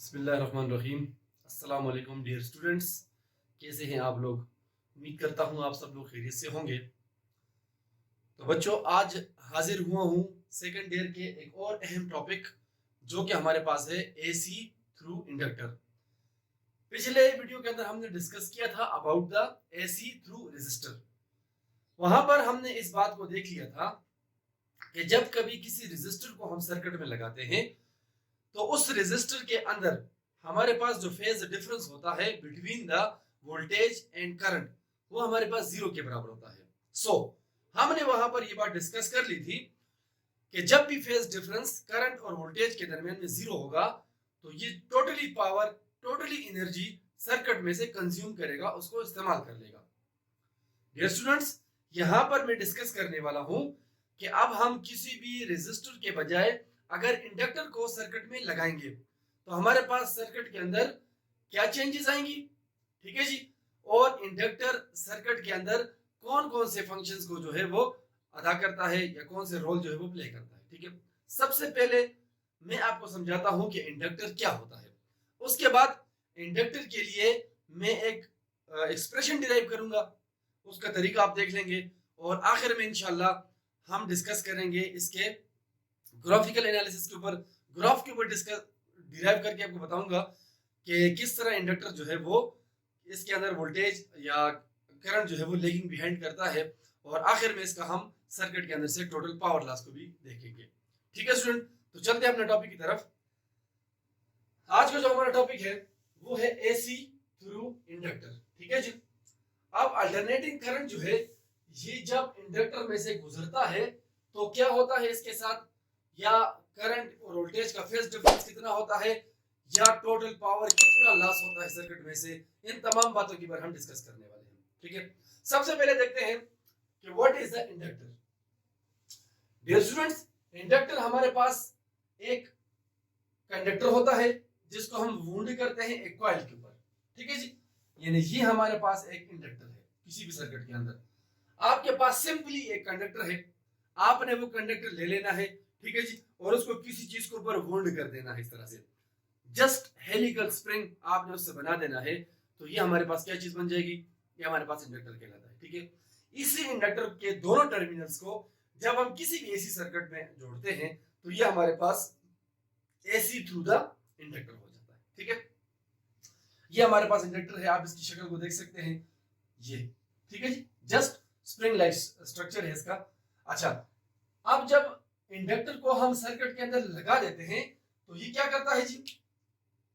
बिस्मिल्लाहिर्रहमानिर्रहीम। अस्सलाम वालेकुम डियर स्टूडेंट्स, कैसे हैं आप लोग? उम्मीद करता हूँ आप सब लोग खैरियत से होंगे। तो बच्चों, आज हाजिर हुआ हूँ सेकंड ईयर के एक और अहम टॉपिक जो कि हमारे पास है एसी थ्रू इंडक्टर। पिछले वीडियो के अंदर हमने डिस्कस किया था about the AC through resistor. वहां पर हमने इस बात को देख लिया था कि जब कभी किसी रेजिस्टर को हम सर्किट में लगाते हैं तो उस रेजिस्टर के अंदर हमारे पास जो फेज डिफरेंस होता है between the voltage and current वो हमारे पास जीरो के बराबर होता है। सो हमने वहां पर ये बात डिस्कस कर ली थी कि जब भी फेज डिफरेंस करंट और वोल्टेज के दरमियान में जीरो होगा तो ये totally power, totally energy circuit में से कंज्यूम करेगा, उसको इस्तेमाल कर लेगा। डियर स्टूडेंट्स, यहां पर मैं डिस्कस करने वाला हूं कि अब हम किसी भी रेजिस्टर के बजाय अगर इंडक्टर को सर्किट में लगाएंगे तो हमारे पास सर्किट के अंदर क्या चेंजेस आएंगी, ठीक है जी। और इंडक्टर सर्किट के अंदर कौन कौन से फंक्शंस को जो है वो अदा करता है या कौन से रोल जो है वो प्ले करता है, ठीक है। सबसे पहले मैं आपको समझाता हूं कि इंडक्टर क्या होता है। उसके बाद इंडक्टर के लिए मैं एक एक्सप्रेशन डिराइव करूंगा, उसका तरीका आप देख लेंगे। और आखिर में इंशाल्लाह हम डिस्कस करेंगे इसके ग्राफिकल एनालिसिस के ऊपर, ग्राफ के ऊपर डिस्कस डिराइव करके आपको बताऊंगा कि किस तरह इंडक्टर जो है वो इसके अंदर वोल्टेज या करंट जो है वो लेगिंग बिहाइंड करता है। और आखिर में इसका हम सर्किट के अंदर से टोटल पावर लॉस को भी देखेंगे, ठीक है स्टूडेंट। तो चलते हैं अपने टॉपिक की तरफ। आज का जो हमारा टॉपिक है वो है एसी थ्रू इंडक्टर, ठीक है जी। अब अल्टरनेटिंग करंट जो है ये जब इंडक्टर में से गुजरता है तो क्या होता है इसके साथ, या करंट और वोल्टेज का फेज डिफरेंस कितना होता है, या टोटल पावर कितना लॉस होता है सर्किट में से, इन तमाम बातों के बारे में हम डिस्कस करने वाले हैं, ठीक है। सबसे पहले देखते हैं कि what is the inductor. Dear students, inductor हमारे पास एक कंडक्टर होता है जिसको हम वूंड करते हैं एक कॉइल के ऊपर, ठीक है जी। यानी ये हमारे पास एक इंडक्टर है किसी भी सर्किट के अंदर। आपके पास सिंपली एक कंडक्टर है, आपने वो कंडक्टर ले लेना है, ठीक है जी, और उसको किसी चीज के ऊपर वोल्ड कर देना है इस तरह से। जस्ट हेलिकल स्प्रिंग आपने उससे बना देना है तो ये हमारे पास क्या चीज बन जाएगी, ये हमारे पास इंडक्टर कहलाता है, ठीक है। इसी इंडक्टर के दोनों टर्मिनल्स को जब हम किसी भी एसी सर्किट में जोड़ते हैं तो ये हमारे पास एसी थ्रू द इंडक्टर हो जाता है, ठीक है। ये हमारे पास इंडक्टर है, आप इसकी शक्ल को देख सकते हैं, ये, ठीक है जी। जस्ट स्प्रिंग लाइक स्ट्रक्चर है इसका। अच्छा, अब जब इंडक्टर को हम सर्किट के अंदर लगा देते हैं तो ये क्या करता है जी,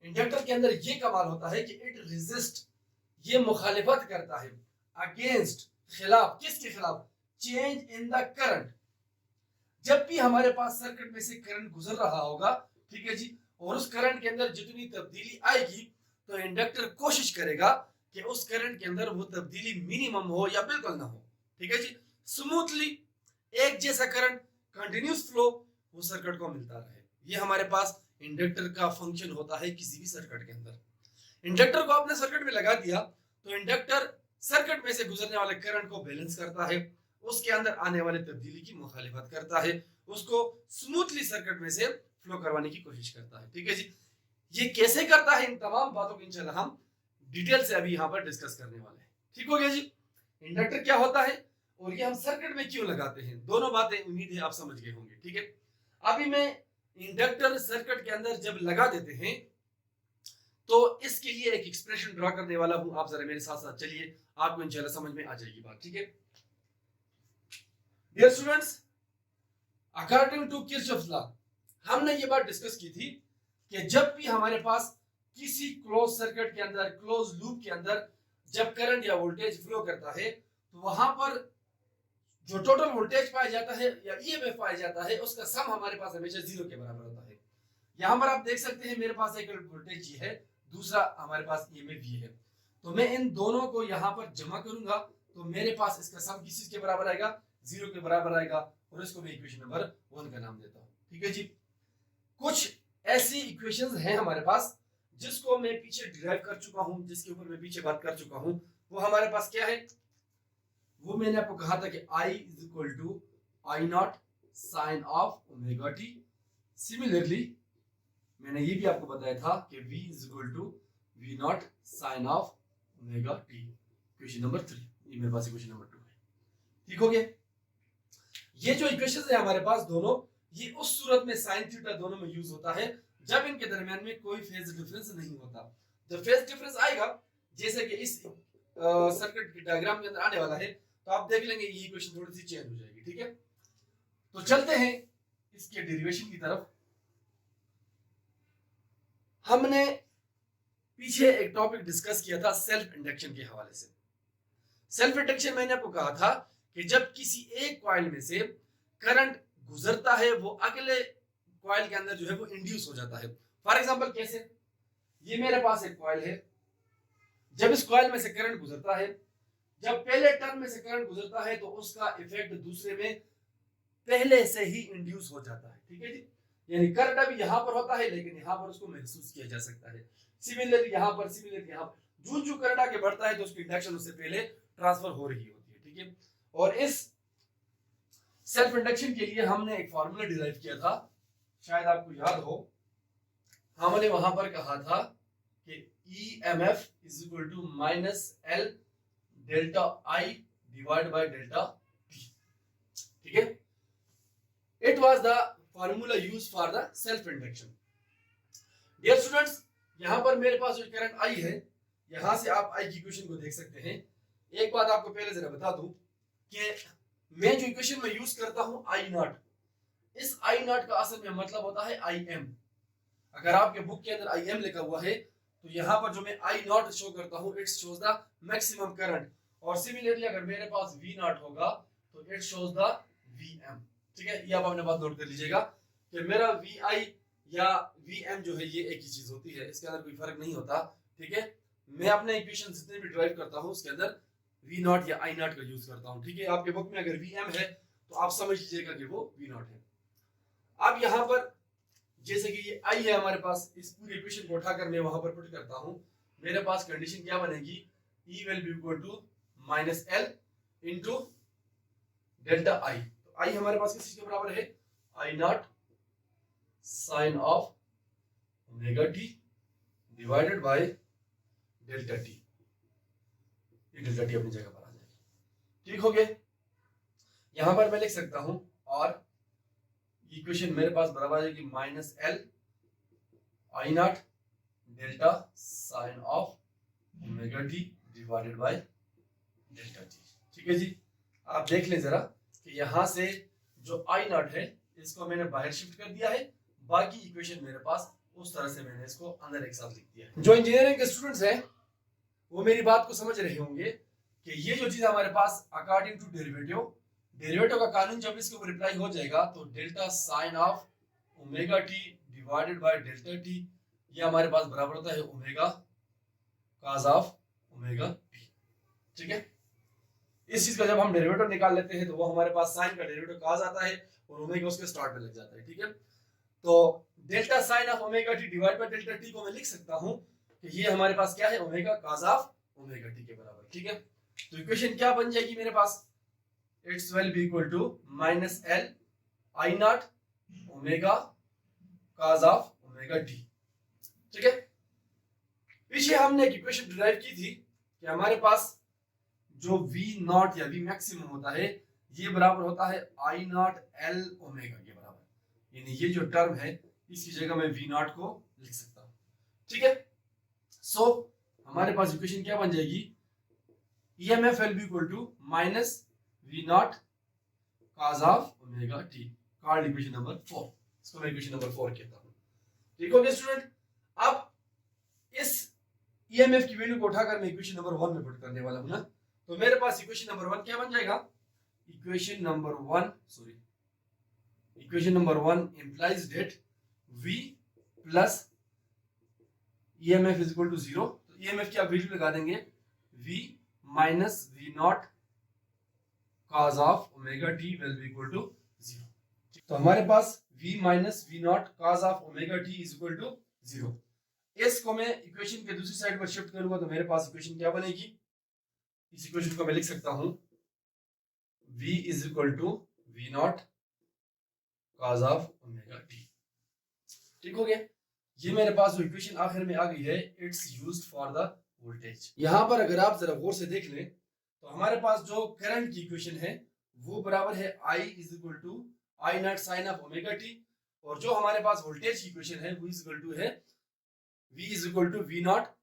इंडक्टर के अंदर ये कमाल होता है कि इट रेजिस्ट, ये मुखालिफत करता है अगेंस्ट, खिलाफ, किसके खिलाफ, चेंज इन द करंट। जब भी हमारे पास सर्किट में से करंट गुजर रहा होगा, ठीक है जी, और उस करंट के अंदर जितनी तब्दीली आएगी तो इंडक्टर कोशिश करेगा कि उस करंट के अंदर वो तब्दीली मिनिमम हो या बिल्कुल ना हो, ठीक है जी। स्मूथली एक जैसा करंट, कंटिन्यूस फ्लो वो सर्किट को मिलता रहे, ये हमारे पास इंडक्टर का फंक्शन होता है किसी भी सर्किट के अंदर। इंडक्टर को आपने सर्किट में लगा दिया तो इंडक्टर सर्किट में से गुजरने वाले करंट को बैलेंस करता है, उसके अंदर आने वाले तब्दीली की मुखालिफत करता है, उसको स्मूथली सर्किट में से फ्लो करवाने की कोशिश करता है, ठीक है जी। ये कैसे करता है, इन तमाम बातों को इंशाल्लाह हम डिटेल से अभी यहाँ पर डिस्कस करने वाले हैं, ठीक हो गया जी। इंडक्टर क्या होता है और ये हम सर्किट में क्यों लगाते हैं, दोनों बातें उम्मीद है आप समझ गए होंगे, ठीक है। अभी मैं इंडक्टर सर्किट के अंदर जब लगा देते हैं तो इसके लिए एक एक्सप्रेशन ड्रॉ करने वाला हूं, आप जरा मेरे साथ साथ चलिए, आपको इंशाल्लाह समझ में आ जाएगी बात, ठीक है। Dear students, according to Kirchhoff's law हमने ये बात डिस्कस की थी कि जब भी हमारे पास किसी क्लोज सर्किट के अंदर, क्लोज लूप के अंदर जब करंट या वोल्टेज फ्लो करता है तो वहां पर जो टोटल वोल्टेज पाया जाता है या ईएमएफ पाया जाता है उसका सम हमारे पास हमेशा जीरो के बराबर होता है। यहां पर आप देख सकते हैं मेरे पास एक वोल्टेज ये है, दूसरा हमारे पास ईएमएफ ये है, तो मैं इन दोनों को यहां पर जमा करूंगा तो मेरे पास इसका सम किस चीज के बराबर आएगा, जीरो के बराबर आएगा, और इसको मैं इक्वेशन नंबर 1 का नाम देता हूं, ठीक है जी। कुछ ऐसी इक्वेशंस हैं हमारे पास जिसको मैं पीछे डिराइव कर चुका हूं, जिसके ऊपर मैं पीछे बात कर चुका हूं। वो हमारे पास क्या है, वो मैंने आपको कहा था कि I is equal to I nought sine of omega t. Similarly मैंने ये भी आपको बताया था कि v is equal to V nought sine of omega t. Equation number 3, ये मेरे पास इक्वेशन नंबर 2 है। ठीक हो गया। ये जो इक्वेशन है हमारे पास दोनों, ये उस सूरत में साइन थीटा दोनों में यूज होता है जब इनके दरमियान में कोई फेज डिफरेंस नहीं होता। जब फेज डिफरेंस आएगा, जैसे कि इस सर्किट के डायग्राम के अंदर आने वाला है, तो आप देख लेंगे ये इक्वेशन थोड़ी सी चेंज हो जाएगी। ठीक है, तो चलते हैं इसके डेरिवेशन की तरफ। हमने पीछे एक टॉपिक डिस्कस किया था सेल्फ इंडक्शन के हवाले से। सेल्फ इंडक्शन मैंने आपको कहा था कि जब किसी एक कॉइल में से करंट गुजरता है, वो अगले कॉइल के अंदर जो है वो इंड्यूस हो जाता है। फॉर एग्जांपल कैसे, ये मेरे पास एक कॉइल है, जब इस कॉइल में से करंट गुजरता है, जब पहले टर्न में से करंट गुजरता है तो उसका इफेक्ट दूसरे में पहले से ही इंड्यूस हो जाता है। ठीक है जी, यानी करंट अभी यहां पर होता है लेकिन यहां पर उसको महसूस किया जा सकता है। सिमिलरली यहां पर, सिमिलरली यहां पर, जो करंट आगे बढ़ता है तो उसकी इंडक्शन उससे पहले ट्रांसफर हो रही होती है। ठीक है, और इस सेल्फ इंडक्शन के लिए हमने एक फार्मूला डिराइव किया था, शायद आपको याद हो। हमने वहां पर कहा था कि EMF is equal to minus L delta I divide by delta T। ठीक है, it was the formula used for the self induction. Dear students, यहां पर मेरे पास जो करंट I है, यहां से आप I की इक्वेशन को देख सकते हैं। एक बात आपको पहले जरा बता दूं कि मैं जो इक्वेशन में यूज करता हूं I नॉट, इस I नॉट का असल में मतलब होता है IM। अगर आपके बुक के अंदर IM लिखा हुआ है तो यहाँ पर जो मैं I नॉट शो करता हूँ, it shows the maximum current. और सिमिलरली अगर मेरे पास V नॉट होगा तो इट शोज द VM। ठीक है, ये आप अपने बात नोट कर लीजिएगा कि मेरा VI या VM जो है ये एक ही चीज होती है, इसके अंदर कोई फर्क नहीं होता। ठीक है, मैं अपने इक्वेशन जितने भी ड्राइव करता हूँ उसके अंदर V नॉट या I नॉट का यूज करता हूँ। ठीक है, आपके बुक में अगर VM है तो आप समझ लीजिएगा कि वो V नॉट है। अब यहाँ पर जैसे कि ये I है हमारे पास, इस पूरे इक्वेशन को उठाकर मैं वहां पर पुट करता हूँ, मेरे पास कंडीशन क्या बनेगी, E will be equal to minus L into delta I। तो I हमारे पास किस चीज के बराबर है, I nought sine of omega t divided by delta t. ये डेल्टा टी अपनी जगह पर आ जाएगी। ठीक हो गया, यहां पर मैं लिख सकता हूं, और इक्वेशन मेरे पास बराबर है कि minus L I nought delta sine of omega t divided by delta t. ठीक है जी, आप देख लें जरा कि यहां से जो I नॉट है इसको मैंने बाहर शिफ्ट कर दिया है, बाकी इक्वेशन मेरे पास उस तरह से मैंने इसको अंदर एक साथ लिख दिया है। जो इंजीनियरिंग के स्टूडेंट्स हैं वो मेरी बात को समझ रहे होंगे कि ये जो चीज हमारे पास अकॉर्डिंग टू डेरिवेटिव का कानून जब इसके ऊपर अप्लाई हो जाएगा तो delta sine of omega t divided by delta t, ये हमारे पास बराबर होता है omega cos of omega T. ठीक है, इस चीज का जब हम डेरिवेटिव निकाल लेते हैं तो वो हमारे पास साइन का डेरिवेटिव कॉस आता है और ओमेगा उसके स्टार्ट में लग जाता है। ठीक है, तो delta sine of omega t divide by delta t को मैं लिख सकता हूं कि ये हमारे पास क्या है, omega cos of omega T के बराबर। ठीक है, तो इक्वेशन क्या बन जाएगी मेरे पास, it's will be equal to minus L I not omega cos of omega T. ठीक है, पीछे हमने एक इक्वेशन डिराइव की थी कि हमारे पास जो V नॉट या V मैक्सिमम होता है ये बराबर होता है I नॉट L ओमेगा के बराबर, यानी ये जो टर्म है इसकी जगह मैं V नॉट को लिख सकता हूं। ठीक है, सो हमारे पास इक्वेशन क्या बन जाएगी, EMF will be equal to minus V nought cos of omega T, called equation number 4। इसको मैं इक्वेशन नंबर 4 कहता हूं। ठीक हो गया स्टूडेंट, अब इस EMF की वैल्यू को उठाकर मैं इक्वेशन नंबर 1 में पुट करने वाला हूं ना, तो मेरे पास इक्वेशन नंबर 1 क्या बन जाएगा, equation number 1 implies that V plus EMF is equal to 0। तो EMF की आप वैल्यू लगा देंगे V minus V nought cos of omega t will be equal to 0। तो हमारे पास V minus V nought cos of omega t is equal to 0। इसको मैं इक्वेशन के दूसरी साइड पर शिफ्ट करूंगा तो मेरे पास इक्वेशन क्या बनेगी, इस इक्वेशन को मैं लिख सकता हूं V is equal to V nought cos of omega T. ठीक हो गया, ये मेरे पास जो इक्वेशन आखिर में आ गई है, it's used for the voltage. यहाँ पर अगर आप जरा गौर से देख लें तो हमारे पास जो करंट की इक्वेशन है वो बराबर है I is equal to I nought sine of omega t, और जो हमारे पास वोल्टेज की इक्वेशन है वो इज इक्वल टू है V is equal to V nought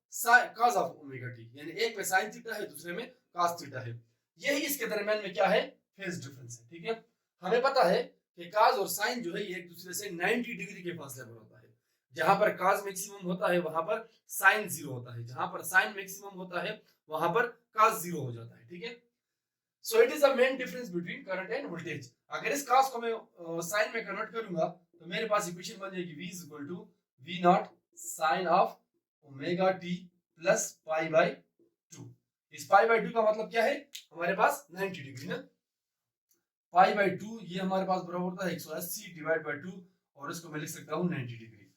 cos of omega t, यानी एक में साइन थीटा है दूसरे में cos थीटा है। यही इसके दरमियान में क्या है, फेज डिफरेंस है। ठीक है, हमें पता है कि cos और sin जो है ये एक दूसरे से 90 डिग्री के फासले पर होता है। जहां पर cos मैक्सिमम होता है वहां पर sin जीरो होता है, जहां पर sin मैक्सिमम होता है वहां पर cos जीरो हो जाता है। ठीक है, so it is the main difference between current end voltage. अगर इस cos को मैं sin में कन्वर्ट करूंगा तो मेरे पास इक्वेशन बन जाएगी v is equal to V nought sine of omega t plus pi by 2। इस पाई बाय 2 का मतलब क्या है, हमारे पास 90 डिग्री ना, पाई बाय 2 ये हमारे पास बराबर होता है 180 डिवाइड बाय 2, और इसको मैं लिख सकता हूं 90 डिग्री।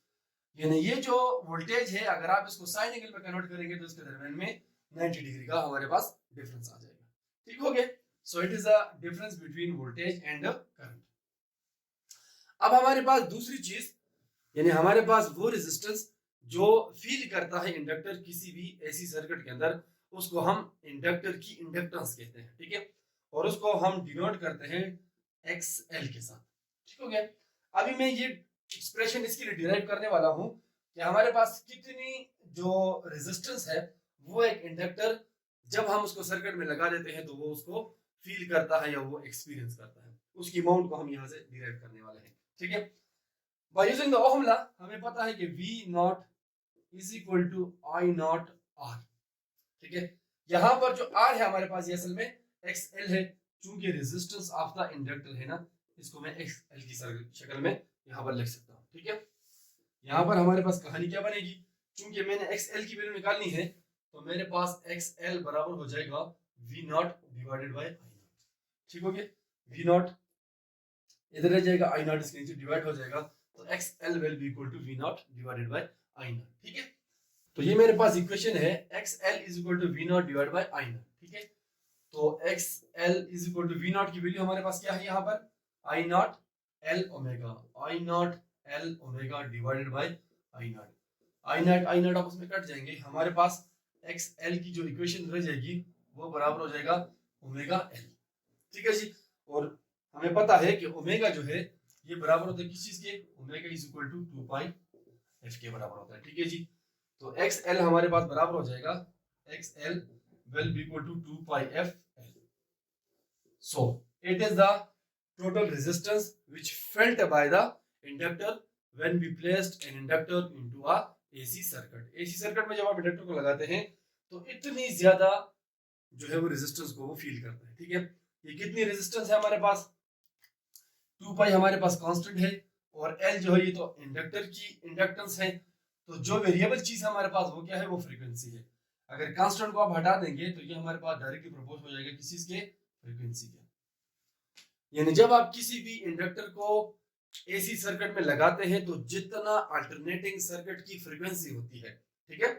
यानी ये जो वोल्टेज है अगर आप इसको साइन एंगल में कन्वर्ट करेंगे तो इसके दरमियान में 90 डिग्री का हमारे पास डिफरेंस आ जाएगा। ठीक हो गया, so it is the difference between voltage and current. अब हमारे पास दूसरी चीज, यानी हमारे पास वो रेजिस्टेंस जो फील करता है इंडक्टर किसी भी एसी सर्किट के अंदर, उसको हम इंडक्टर की इंडक्टेंस कहते हैं। ठीक है, और उसको हम डिनोट करते हैं XL के साथ। ठीक हो गया, अभी मैं ये एक्सप्रेशन इसके लिए डिराइव करने वाला हूं कि हमारे पास कितनी जो रेजिस्टेंस है वो एक इंडक्टर जब हम उसको सर्किट में लगा देते हैं तो वो उसको फील करता है या वो एक्सपीरियंस करता है, उसकी अमाउंट को हम यहां से डिराइव करने वाले हैं। ठीक है, by using the Ohm law हमें पता है कि V nought is equal to I nought R। ठीक है, यहां पर जो R है हमारे पास ये असल में XL है, चूंकि रेजिस्टेंस ऑफ द इंडक्टर है ना, इसको मैं XL की शक्ल में यहां पर लिख सकता हूं। ठीक है, यहां पर हमारे पास कहानी क्या बनेगी, चूंकि मैंने XL की वैल्यू निकालनी है तो मेरे पास XL बराबर हो जाएगा V nought divided by I nought. ठीक हो गया, V नॉट इधर रह जाएगा, I नॉट इसके नीचे डिवाइड हो जाएगा, तो XL will be equal to V nought divided by I nought. ठीक है, तो ये मेरे पास इक्वेशन है XL is equal to V nought divide by I nought. ठीक है, तो XL is equal to V nought की वैल्यू हमारे पास क्या है यहाँ पर, I nought L omega, I nought L omega divided by I nought. I nought आपस में कट जाएंगे, हमारे पास XL की जो इक्वेशन रह जाएगी वो बराबर हो जाएगा ओमेगा L। ठीक है जी, और हमें पता है कि ओमेगा जो है ये बराबर होता है किस चीज के, omega is equal to 2 pi f के बराबर होता है। ठीक है जी, तो XL हमारे पास बराबर हो जाएगा XL will be equal to 2 pi f L. So it is the total resistance which felt by the inductor when we placed an inductor into a AC circuit. AC circuit में जब आप inductor को लगाते हैं तो इतनी ज्यादा जो है वो रेजिस्टेंस को वो फील करता है। ठीक है, ये कितनी रेजिस्टेंस है हमारे पास, 2 पाई हमारे पास कांस्टेंट है, और L जो है ये तो इंडक्टर की इंडक्टेंस है, तो जो वेरिएबल चीज हमारे पास वो क्या है, वो फ्रीक्वेंसी है। अगर कांस्टेंट को आप हटा देंगे तो ये हमारे पास डायरेक्टली प्रोपोर्शनल हो जाएगा किसी के, फ्रीक्वेंसी के। यानी जब आप किसी भी इंडक्टर को एसी सर्किट में लगाते हैं तो जितना अल्टरनेटिंग सर्किट की फ्रीक्वेंसी होती है, ठीक है,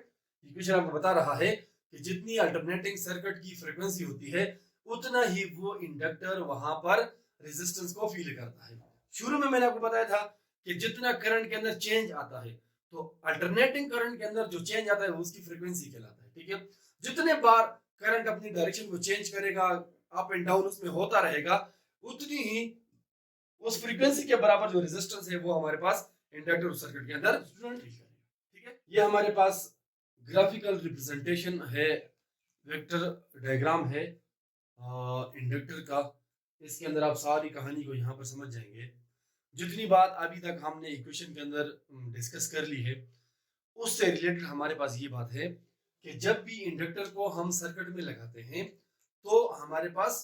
इक्वेशन आपको बता रहा है कि जितनी अल्टरनेटिंग सर्किट की फ्रीक्वेंसी होती है उतना ही वो इंडक्टर वहां पर रेजिस्टेंस को फील करता है। शुरू में मैंने आपको बताया था कि जितना करंट के अंदर चेंज आता है तो अल्टरनेटिंग करंट के अंदर जो चेंज आता है वो उसकी फ्रीक्वेंसी कहलाता है। ठीक है, जितने बार करंट अपनी डायरेक्शन को चेंज करेगा, अप एंड डाउन उसमें होता रहेगा, उतनी ही उस फ्रीक्वेंसी के बराबर जो रेजिस्टेंस है वो हमारे पास इंडक्टर सर्किट के अंदर ठीक है, ये हमारे पास ग्राफिकल रिप्रेजेंटेशन है, वेक्टर डायग्राम है इंडक्टर का। इसके अंदर आप सारी कहानी को यहाँ पर समझ जाएंगे। जितनी बात अभी तक हमने इक्वेशन के अंदर डिस्कस कर ली है उससे रिलेटेड हमारे पास ये बात है कि जब भी इंडक्टर को हम सर्किट में लगाते हैं तो हमारे पास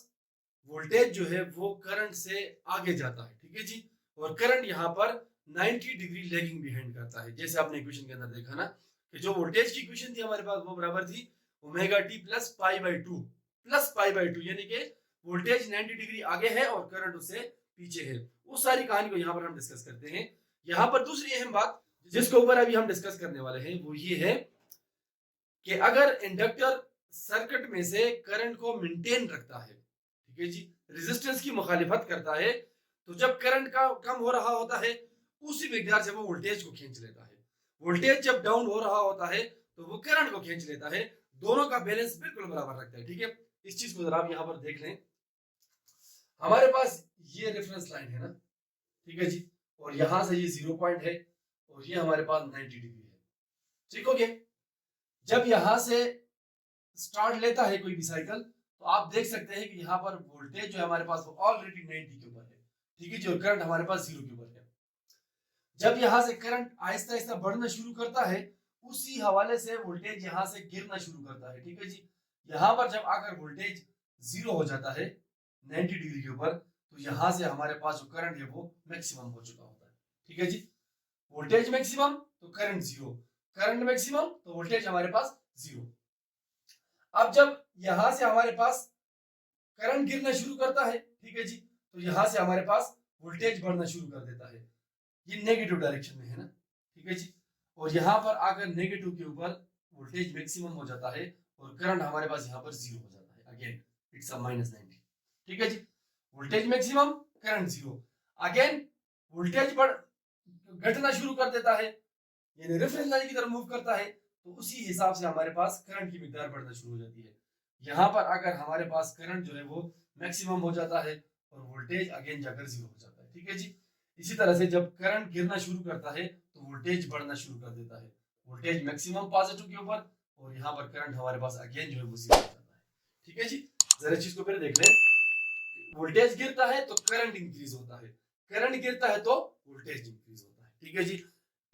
वोल्टेज जो है वो करंट से आगे जाता है। ठीक है जी, और करंट यहाँ पर 90 डिग्री लैगिंग बिहाइंड करता है। जैसे आपने इक्वेशन के अंदर देखा ना कि जो वोल्टेज की इक्वेशन थी हमारे पास वो बराबर थी omega t plus pi by 2 यानी कि वोल्टेज 90 डिग्री आगे है और करंट उससे पीछे है। उस सारी कहानी को यहाँ पर हम डिस्कस करते हैं। यहाँ पर दूसरी अहम बात जिसके ऊपर अभी हम डिस्कस करने वाले हैं वो ये है कि अगर इंडक्टर सर्किट में से करंट को मेंटेन रखता है, ठीक है जी, रेजिस्टेंस की मुखालिफत करता है, तो जब करंट का कम हो रहा होता है उसी मिकदार से वो वोल्टेज को खींच लेता है। वोल्टेज जब डाउन हो रहा होता है तो वो करंट को खींच लेता है, दोनों का बैलेंस बिल्कुल बराबर रखता है। ठीक है, इस चीज को जरा आप यहाँ पर देख लें। हमारे पास ये रेफरेंस लाइन है ना, ठीक है जी, और यहां से ये 0 पॉइंट है और ये हमारे पास 90 डिग्री है। ठीक हो गया। जब यहां से स्टार्ट लेता है कोई भी साइकिल तो आप देख सकते हैं कि यहाँ पर वोल्टेज जो है हमारे पास वो ऑलरेडी 90 के ऊपर है। ठीक है जी, और करंट हमारे पास 0 के ऊपर है। जब यहाँ से करंट आहिस्ता आहिस्ता बढ़ना शुरू करता है, उसी हवाले से वोल्टेज यहाँ से गिरना शुरू करता है। ठीक है जी, यहाँ पर जब आकर वोल्टेज 0 हो जाता है 90 डिग्री के ऊपर, तो यहाँ से हमारे पास जो करंट है वो मैक्सिमम हो चुका होता है। ठीक है जी, वोल्टेज मैक्सिमम तो करंट 0, करंट मैक्सिमम तो वोल्टेज हमारे पास 0। अब जब यहां से हमारे पास करंट गिरना शुरू करता है, ठीक है जी, तो यहां से हमारे पास वोल्टेज बढ़ना शुरू कर देता है। ये नेगेटिव डायरेक्शन में है ना, ठीक है जी, और यहां पर आकर नेगेटिव के ऊपर वोल्टेज मैक्सिमम हो जाता है और करंट हमारे पास यहां पर 0 हो जाता है। Again it's a -90। ठीक है जी, voltage maximum, current 0। Again voltage बढ़ घटना शुरू कर देता है, यानी रेफरेंस लाइन की तरफ मूव करता है, तो उसी हिसाब से हमारे पास करंट की मिकदार बढ़ना शुरू हो जाती है। यहाँ पर अगर हमारे पास करंट जो है वो मैक्सिमम हो जाता है और वोल्टेज अगेन जाकर 0 हो जाता है। ठीक है जी, इसी तरह से जब करंट गिरना शुरू करता है तो वोल्टेज बढ़ना शुरू कर देता है, वोल्टेज मैक्सिमम पॉजिटिव के ऊपर और यहाँ पर करंट हमारे पास अगेन जो है वो 0 हो जाता है। ठीक है जी, जरा चीज को फिर देख लें। वोल्टेज गिरता है तो करंट इंक्रीज होता है, करंट गिरता है तो वोल्टेज इंक्रीज होता है। ठीक है जी,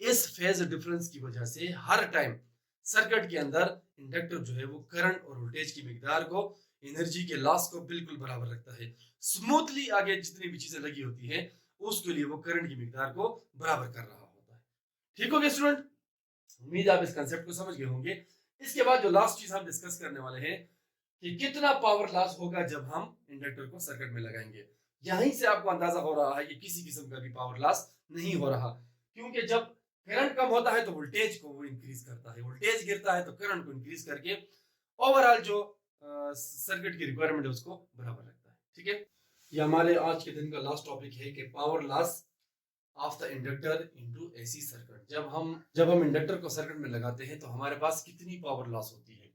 इस फेज डिफरेंस की वजह से हर टाइम सर्किट के अंदर इंडक्टर जो है वो करंट और वोल्टेज की मिकदार को, एनर्जी के लॉस को बिल्कुल बराबर रखता है। स्मूथली आगे जितनी भी चीजें लगी होती हैं उसके लिए वो करंट की मिकदार को बराबर कर रहा होता है। ठीक हो गया स्टूडेंट, उम्मीद आप इस कंसेप्ट को समझ गए होंगे। इसके बाद जो लास्ट चीज हम डिस्कस करने वाले हैं कि कितना पावर लॉस होगा जब हम इंडक्टर को सर्किट में लगाएंगे। यहीं से आपको अंदाजा हो रहा है कि किसी किस्म का भी पावर लॉस नहीं हो रहा, क्योंकि जब करंट कम होता है तो वोल्टेज को वो इंक्रीज करता है, वोल्टेज गिरता है तो करंट को इंक्रीज करके ओवरऑल जो सर्किट की रिक्वायरमेंट है उसको बराबर रखता है। ठीक है, ये हमारे आज के दिन का लास्ट टॉपिक है कि power loss of the inductor into AC circuit. जब हम इंडक्टर को सर्किट में लगाते हैं तो हमारे पास कितनी पावर लॉस होती है।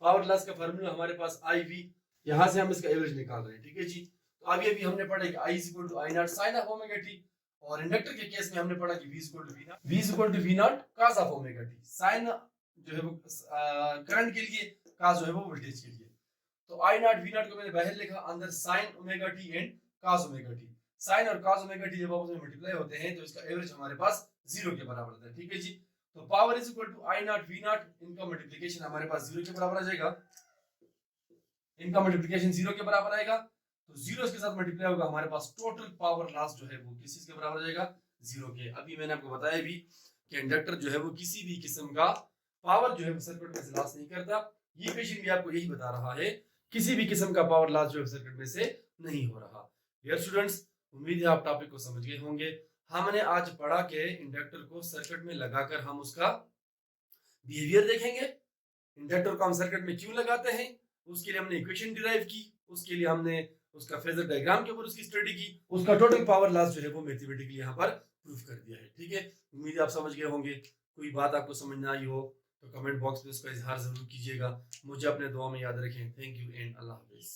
पावर लॉस का फार्मूला हमारे पास IV, यहां से हम इसका एवरेज निकाल रहे हैं। ठीक है जी, तो अभी हमने पढ़ा कि I = I0 sin of omega t, और इंडक्टर के केस में हमने पढ़ा कि V = V0 cos of omega t। Sine जो है वो करंट के लिए, cos जो है वो वोल्टेज के लिए। तो I0 V0 को मैंने बाहर लिखा, अंदर sin omega t and cos omega t। sin और cos ओमेगा t जब आपस में मल्टीप्लाई होते हैं तो इसका एवरेज हमारे पास 0 के बराबर होता है। ठीक है जी, तो power is equal to I0 V0, इनका मल्टीप्लिकेशन हमारे पास 0 के बराबर आ जाएगा, इनका मल्टीप्लिकेशन 0 के बराबर आएगा, तो 0 इसके साथ मल्टीप्लाई होगा, हमारे पास टोटल पावर लॉस जो है वो किस चीज के बराबर आ जाएगा, 0 के। अभी मैंने आपको बताया भी कि इंडक्टर जो है वो किसी भी किस्म का पावर जो है सर्किट में से लॉस नहीं करता। ये क्वेश्चन भी आपको यही बता रहा है, किसी भी किस्म का पावर लॉस जो है सर्किट में से नहीं हो रहा। डियर स्टूडेंट्स, उम्मीद है आप टॉपिक को समझ गए होंगे। हमने आज पढ़ा कि इंडक्टर को सर्किट में लगाकर हम उसका बिहेवियर देखेंगे, इंडक्टर को हम सर्किट में क्यों लगाते हैं, उसके लिए हमने इक्वेशन डिराइव की, उसके लिए हमने उसका फेजर डायग्राम के ऊपर उसकी स्टडी की, उसका टोटल पावर लॉस जो है वो मैथमेटिकली यहाँ पर प्रूफ कर दिया है। ठीक है, उम्मीद है आप समझ गए होंगे। कोई बात आपको समझ ना आई हो तो कमेंट बॉक्स में उसका इजहार जरूर कीजिएगा। मुझे अपने दुआ में याद रखें। Thank you and Allah Hafiz.